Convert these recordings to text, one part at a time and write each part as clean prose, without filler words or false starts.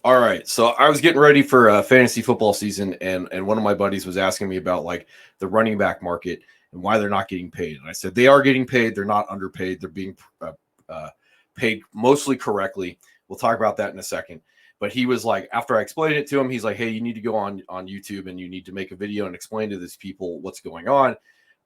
All right. So I was getting ready for fantasy football season, and one of my buddies was asking me about like the running back market and why they're not getting paid. And I said they are getting paid. They're not underpaid. They're being uh, paid mostly correctly. We'll talk about that in a second. But he was like, after I explained it to him, he's like, "Hey, you need to go on YouTube and you need to make a video and explain to these people what's going on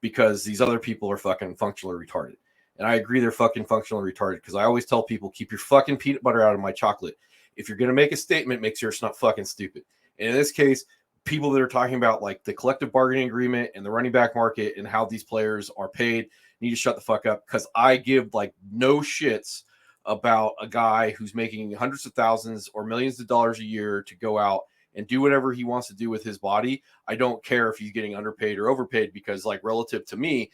because these other people are fucking functionally retarded." And I agree, they're fucking functionally retarded because I always tell people, keep your fucking peanut butter out of my chocolate. If you're going to make a statement, make sure it's not fucking stupid. And in this case, people that are talking about like the collective bargaining agreement and the running back market and how these players are paid need to shut the fuck up because I give like no shits about a guy who's making hundreds of thousands or millions of dollars a year to go out and do whatever he wants to do with his body. I don't care if he's getting underpaid or overpaid because like relative to me,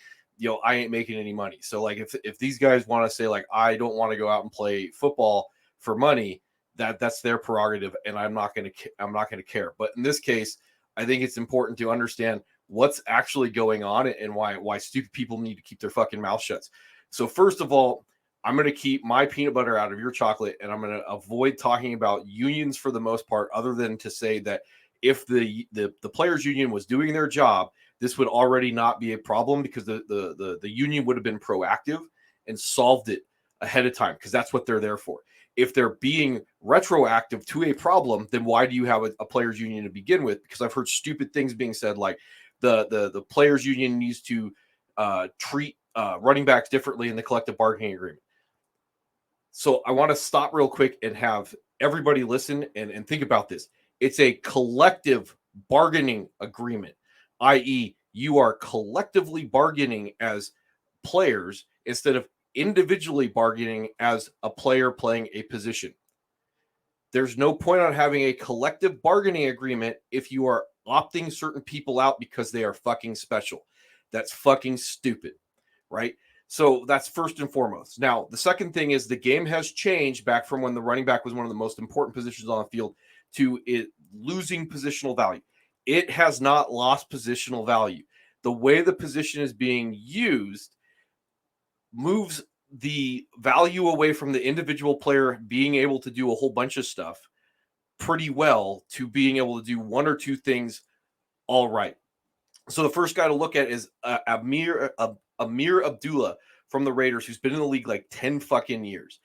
I ain't making any money. So like if these guys want to say like I don't want to go out and play football for money, that's their prerogative, and I'm not going to care. But in this case, I think it's important to understand what's actually going on and why stupid people need to keep their fucking mouth shut. So first of all, I'm going to keep my peanut butter out of your chocolate, and I'm going to avoid talking about unions for the most part, other than to say that if the players union was doing their job, this would already not be a problem because the union would have been proactive and solved it ahead of time because that's what they're there for. If they're being retroactive to a problem, then why do you have a players union to begin with? Because I've heard stupid things being said like the players union needs to treat running backs differently in the collective bargaining agreement. So I want to stop real quick and have everybody listen and think about this. It's a collective bargaining agreement, i.e., you are collectively bargaining as players instead of individually bargaining as a player playing a position. There's no point on having a collective bargaining agreement if you are opting certain people out because they are fucking special. That's fucking stupid, right? So that's first and foremost. Now, the second thing is the game has changed back from when the running back was one of the most important positions on the field to it losing positional value. It has not lost positional value. The way the position is being used moves the value away from the individual player being able to do a whole bunch of stuff pretty well to being able to do one or two things all right. So the first guy to look at is Amir Abdullah from the Raiders, who's been in the league like 10 fucking years.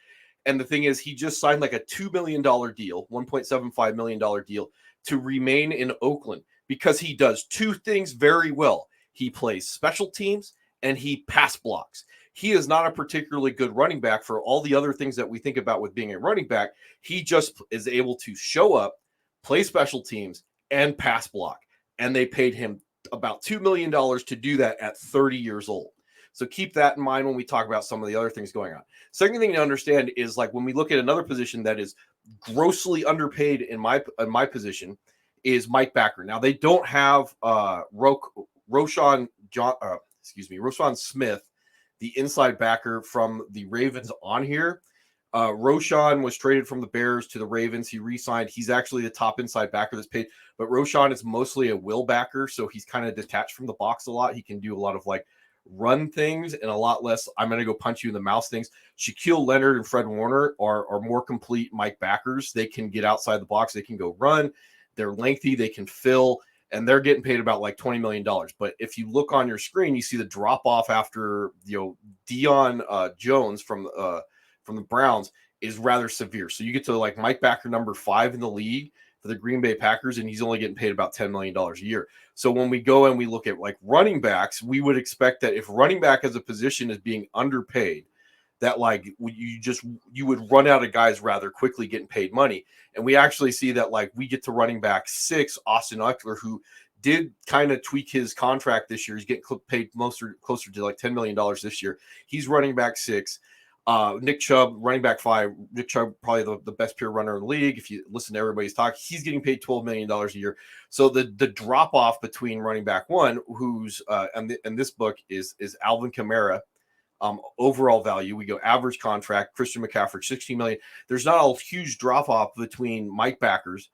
And the thing is, he just signed like a $2 million deal, $1.75 million deal to remain in Oakland because he does two things very well. He plays special teams and he pass blocks. He is not a particularly good running back for all the other things that we think about with being a running back. He just is able to show up, play special teams, and pass block. And they paid him about $2 million to do that at 30 years old. So keep that in mind when we talk about some of the other things going on. Second thing to understand is like when we look at another position that is grossly underpaid in my position is Mike Backer. Now they don't have Roshan Smith, the inside backer from the Ravens on here. Roshan was traded from the Bears to the Ravens. He re-signed. He's actually the top inside backer that's paid. But Roshan is mostly a will backer, so he's kind of detached from the box a lot. He can do a lot of like run things and a lot less I'm going to go punch you in the mouth things. Shaquille Leonard and Fred Warner are more complete Mike backers. They can get outside the box. They can go run. They're lengthy. They can fill. And they're getting paid about like $20 million. But if you look on your screen, you see the drop off after Deion Jones from the Browns is rather severe. So you get to like Mike Backer, number 5 in the league for the Green Bay Packers, and he's only getting paid about $10 million a year. So when we go and we look at like running backs, we would expect that if running back as a position is being underpaid, that like you would run out of guys rather quickly getting paid money. And we actually see that like we get to running back 6, Austin Eckler, who did kind of tweak his contract this year. He's getting paid closer to like $10 million this year. He's running back 6. Nick Chubb, running back 5. Nick Chubb, probably the best pure runner in the league. If you listen to everybody's talk, he's getting paid $12 million a year. So the drop off between running back 1, who's and this book is Alvin Kamara. Overall value, we go average contract, Christian McCaffrey, $16 million. There's not a huge drop off between Mike backers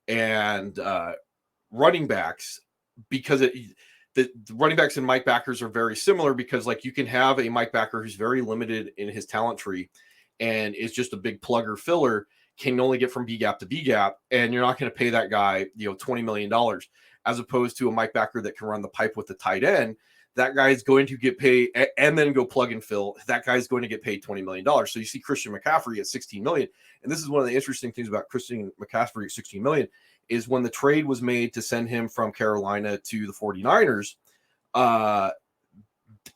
and running backs because the running backs and Mike backers are very similar because like you can have a Mike backer who's very limited in his talent tree and is just a big plugger filler can only get from B gap to B gap, and you're not going to pay that guy, $20 million, as opposed to a Mike backer that can run the pipe with the tight end. That guy is going to get paid and then go plug and fill. That guy is going to get paid $20 million. So you see Christian McCaffrey at $16 million. And this is one of the interesting things about Christian McCaffrey at $16 million is when the trade was made to send him from Carolina to the 49ers,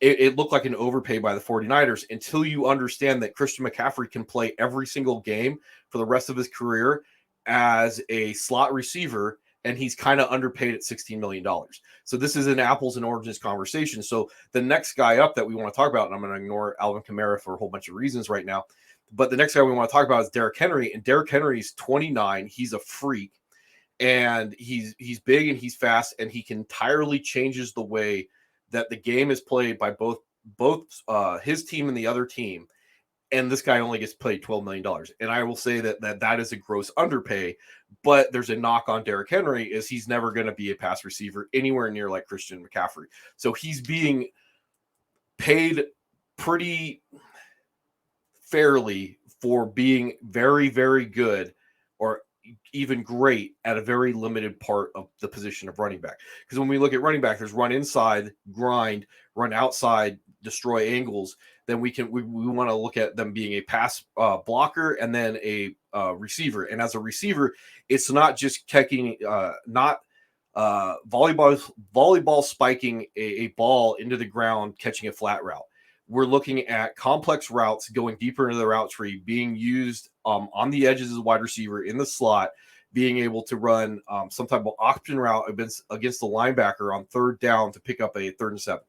it looked like an overpay by the 49ers until you understand that Christian McCaffrey can play every single game for the rest of his career as a slot receiver, and he's kind of underpaid at $16 million. So this is an apples and oranges conversation. So the next guy up that we want to talk about, and I'm going to ignore Alvin Kamara for a whole bunch of reasons right now, but the next guy we want to talk about is Derrick Henry, and Derrick Henry's 29. He's a freak, and he's big and he's fast, and he can entirely changes the way that the game is played by both his team and the other team. And this guy only gets paid $12 million. And I will say that is a gross underpay, but there's a knock on Derrick Henry is he's never going to be a pass receiver anywhere near like Christian McCaffrey. So he's being paid pretty fairly for being very, very good or even great at a very limited part of the position of running back. Because when we look at running back, there's run inside, grind, run outside, destroy angles. Then we want to look at them being a pass blocker and then a receiver. And as a receiver, it's not just kicking, not volleyball spiking a ball into the ground, catching a flat route. We're looking at complex routes going deeper into the route tree, being used on the edges as a wide receiver in the slot, being able to run some type of option route against the linebacker on third down to pick up a 3rd and 7.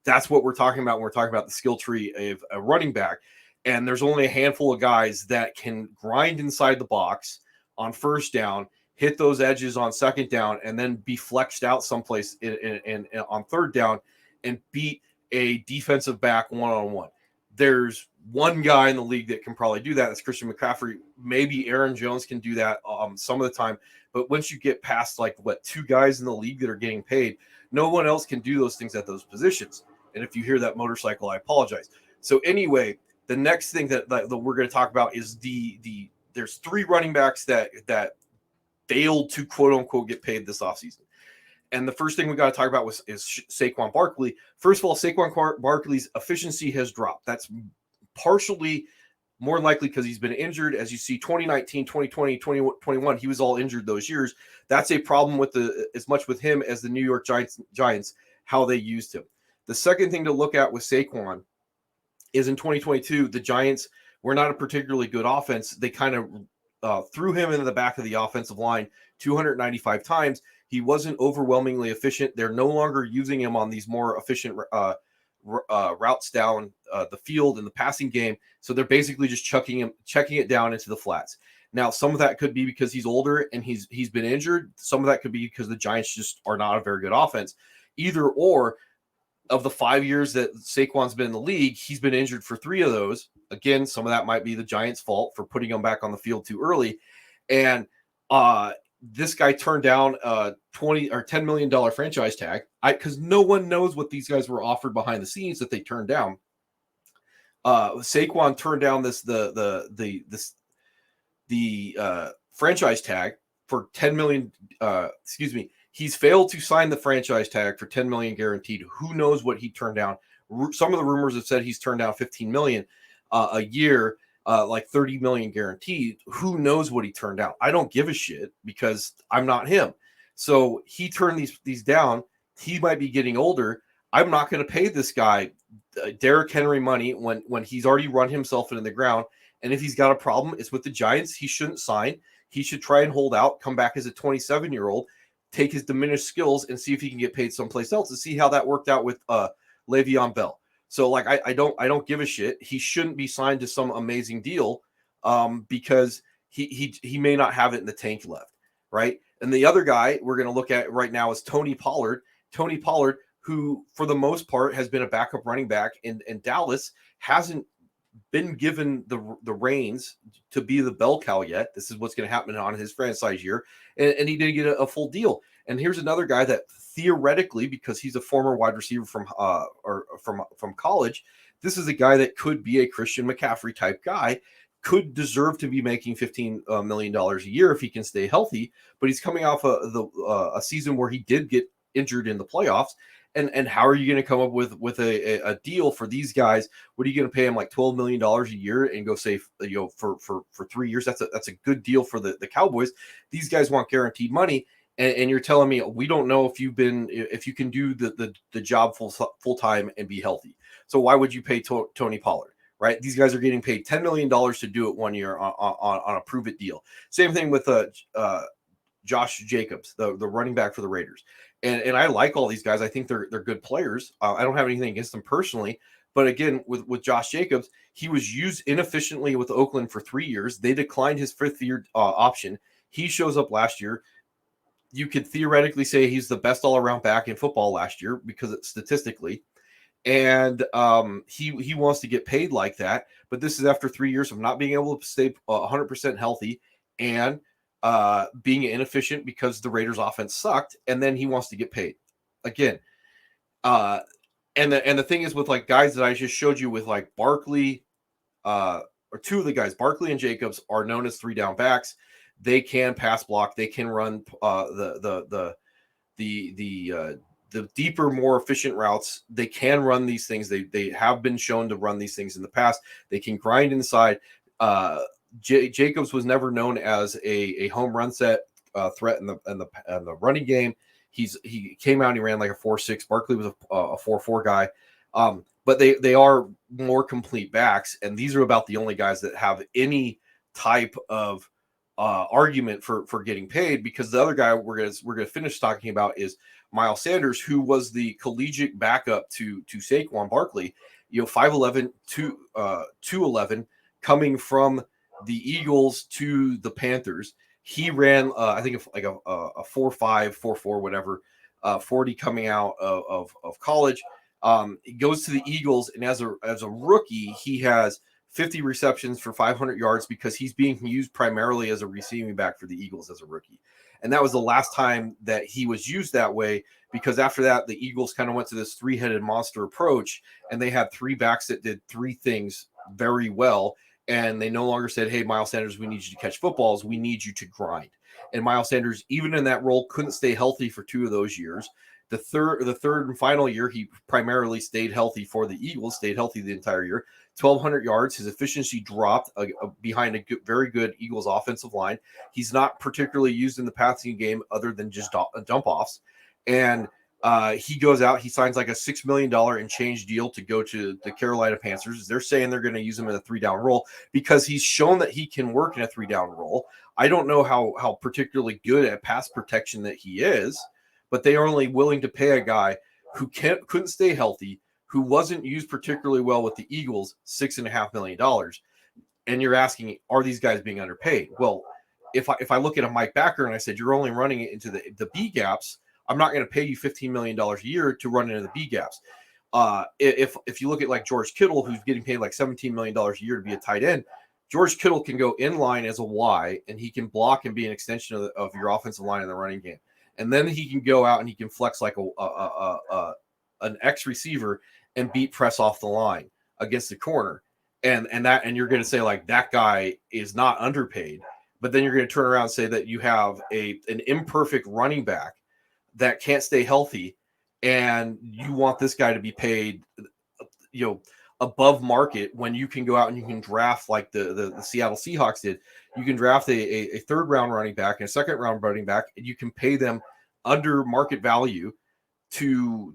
That's what we're talking about when we're talking about the skill tree of a running back. And there's only a handful of guys that can grind inside the box on first down, hit those edges on second down, and then be flexed out someplace in on third down and beat a defensive back one-on-one. There's one guy in the league that can probably do that. That's Christian McCaffrey. Maybe Aaron Jones can do that some of the time. But once you get past two guys in the league that are getting paid, no one else can do those things at those positions. And if you hear that motorcycle, I apologize. So anyway, the next thing that we're going to talk about is there's 3 running backs that failed to quote unquote get paid this offseason. And the first thing we got to talk about is Saquon Barkley. First of all, Saquon Barkley's efficiency has dropped. That's partially more likely because he's been injured. As you see, 2019, 2020, 2021, he was all injured those years. That's a problem as much with him as the New York Giants, how they used him. The second thing to look at with Saquon is in 2022, the Giants were not a particularly good offense. They kind of threw him into the back of the offensive line 295 times. He wasn't overwhelmingly efficient. They're no longer using him on these more efficient routes down the field in the passing game. So they're basically just checking it down into the flats. Now, some of that could be because he's older and he's been injured. Some of that could be because the Giants just are not a very good offense. Either or, of the 5 years that Saquon's been in the league, he's been injured for 3 of those. Again, some of that might be the Giants' fault for putting him back on the field too early. And this guy turned down a $20 or $10 million franchise tag because no one knows what these guys were offered behind the scenes that they turned down. Saquon turned down the franchise tag for $10 million. He's failed to sign the franchise tag for $10 million guaranteed. Who knows what he turned down? Some of the rumors have said he's turned down $15 million a year. Like $30 million guaranteed. Who knows what he turned down? I don't give a shit because I'm not him. So he turned these down. He might be getting older. I'm not going to pay this guy Derrick Henry money when he's already run himself into the ground. And if he's got a problem, it's with the Giants. He shouldn't sign. He should try and hold out, come back as a 27-year-old, take his diminished skills and see if he can get paid someplace else and see how that worked out with Le'Veon Bell. So I don't give a shit. He shouldn't be signed to some amazing deal because he may not have it in the tank left, right? And the other guy we're going to look at right now is Tony Pollard. Tony Pollard, who for the most part has been a backup running back in Dallas, hasn't been given the reins to be the bell cow yet. This is what's going to happen on his franchise year, and he didn't get a full deal. And here's another guy that theoretically, because he's a former wide receiver from college, this is a guy that could be a Christian McCaffrey type guy. could deserve to be making $15 million a year if he can stay healthy, but he's coming off a season where he did get injured in the playoffs. And how are you going to come up with a deal for these guys? What are you going to pay them, like $12 million a year, and go say, for 3 years? That's a good deal for the Cowboys. These guys want guaranteed money. And you're telling me we don't know if you can do the job full time and be healthy. So why would you pay Tony Pollard? Right? These guys are getting paid $10 million to do it 1 year on a prove it deal. Same thing with Josh Jacobs, the running back for the Raiders. And I like all these guys. I think they're good players. I don't have anything against them personally. But again, with Josh Jacobs, he was used inefficiently with Oakland for 3 years. They declined his fifth year option. He shows up last year. You could theoretically say he's the best all-around back in football last year because statistically. And he wants to get paid like that. But this is after 3 years of not being able to stay 100% healthy and being inefficient because the Raiders offense sucked, and then he wants to get paid again. And the thing is with like guys that I just showed you with like Barkley, or two of the guys, Barkley and Jacobs, are known as 3-down backs. They can pass block. They can run the deeper, more efficient routes. They can run these things. They have been shown to run these things in the past. They can grind inside. Jacobs was never known as a home run set threat in the running game. He came out and he ran like a 4.6. Barkley was a 4.4 guy. But they are more complete backs, and these are about the only guys that have any type of argument for getting paid, because the other guy we're gonna finish talking about is Miles Sanders, who was the collegiate backup to Saquon Barkley. 5'11", 211, coming from the Eagles to the Panthers. He ran, I think, like a 4.5, 4.4, whatever, 40 coming out of college. He goes to the Eagles, and as a rookie, he has 50 receptions for 500 yards because he's being used primarily as a receiving back for the Eagles as a rookie. And that was the last time that he was used that way, because after that, the Eagles kind of went to this three-headed monster approach, and they had three backs that did three things very well. And they no longer said, hey, Miles Sanders, we need you to catch footballs. We need you to grind. And Miles Sanders, even in that role, couldn't stay healthy for 2 of those years. The third and final year, he primarily stayed healthy for the Eagles, stayed healthy the entire year. 1,200 yards. His efficiency dropped behind a very good Eagles offensive line. He's not particularly used in the passing game other than just dump offs. And he goes out, he signs like a $6 million and change deal to go to the Carolina Panthers. They're saying they're going to use him in a 3-down role because he's shown that he can work in a 3-down role. I don't know how particularly good at pass protection that he is, but they are only willing to pay a guy who couldn't stay healthy, who wasn't used particularly well with the Eagles, $6.5 million. And you're asking, are these guys being underpaid? Well, if I look at a Mike Backer and I said, you're only running it into the B gaps, I'm not going to pay you $15 million a year to run into the B gaps. If you look at like George Kittle, who's getting paid like $17 million a year to be a tight end, George Kittle can go in line as a Y, and he can block and be an extension of your offensive line in the running game. And then he can go out and he can flex like an X receiver and beat press off the line against the corner. And you're going to say like that guy is not underpaid, but then you're going to turn around and say that you have an imperfect running back that can't stay healthy, and you want this guy to be paid, above market, when you can go out and you can draft like the Seattle Seahawks did. You can draft a third round running back and a second round running back, and you can pay them under market value to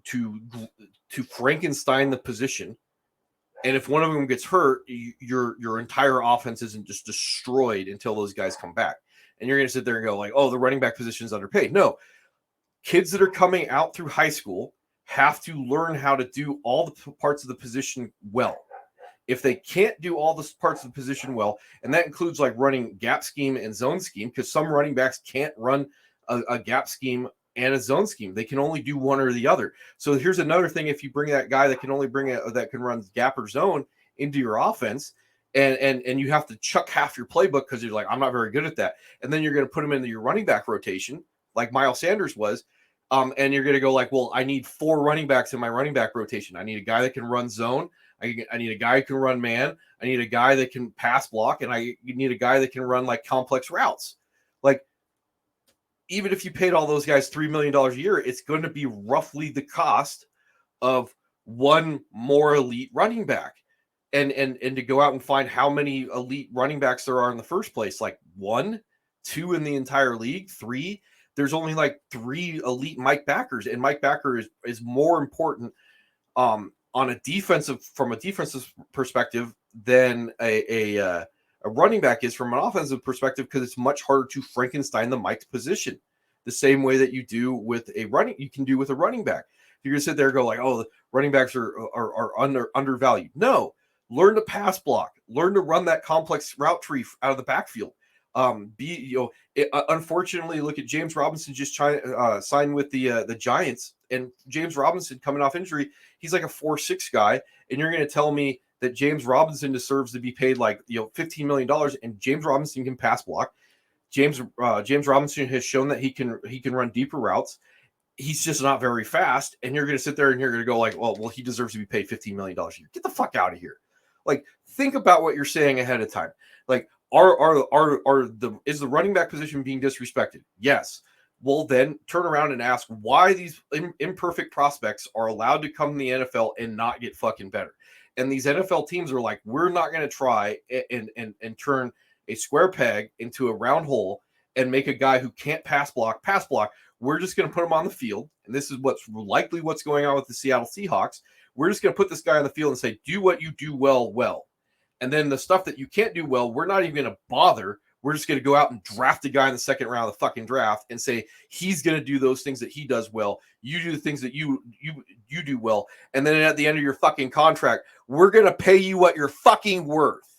Frankenstein the position. And if one of them gets hurt, your entire offense isn't just destroyed until those guys come back. And you're going to sit there and go like, oh, the running back position is underpaid. No, kids that are coming out through high school have to learn how to do all the parts of the position well. If they can't do all the parts of the position well, and that includes like running gap scheme and zone scheme, because some running backs can't run a gap scheme and a zone scheme. They can only do one or the other. So here's another thing. If you bring that guy that can only that can run gap or zone into your offense, and you have to chuck half your playbook because you're like, I'm not very good at that. And then you're going to put him into your running back rotation like Miles Sanders was. And you're going to go like, well, I need 4 running backs in my running back rotation. I need a guy that can run zone. I need a guy who can run man. I need a guy that can pass block, and I need a guy that can run like complex routes. Like, even if you paid all those guys $3 million a year, it's going to be roughly the cost of one more elite running back. And to go out and find how many elite running backs there are in the first place, like 1, 2 in the entire league, 3. There's only like 3 elite Mike backers, and Mike Backer is more important on a defensive perspective than a running back is from an offensive perspective, because it's much harder to Frankenstein the Mike's position the same way that you do with a running back. You're gonna sit there and go like, oh, the running backs are undervalued. No, learn to pass block, learn to run that complex route tree out of the backfield. Unfortunately, look at James Robinson just signed with the Giants, and James Robinson coming off injury, he's like a 4.6 guy, and you're going to tell me that James Robinson deserves to be paid like $15 million, and James Robinson can pass block. James Robinson has shown that he can run deeper routes. He's just not very fast, and you're going to sit there and you're going to go like, well, he deserves to be paid $15 million a year. Get the fuck out of here. Like, think about what you're saying ahead of time. Like, is the running back position being disrespected? Yes. Well, then turn around and ask why these imperfect prospects are allowed to come in the NFL and not get fucking better. And these NFL teams are like, we're not going to try and turn a square peg into a round hole and make a guy who can't pass block. We're just going to put him on the field. And this is what's going on with the Seattle Seahawks. We're just going to put this guy on the field and say, do what you do well. And then the stuff that you can't do well, we're not even going to bother. We're just going to go out and draft a guy in the second round of the fucking draft and say he's going to do those things that he does well. You do the things that you do well. And then at the end of your fucking contract, we're going to pay you what you're fucking worth.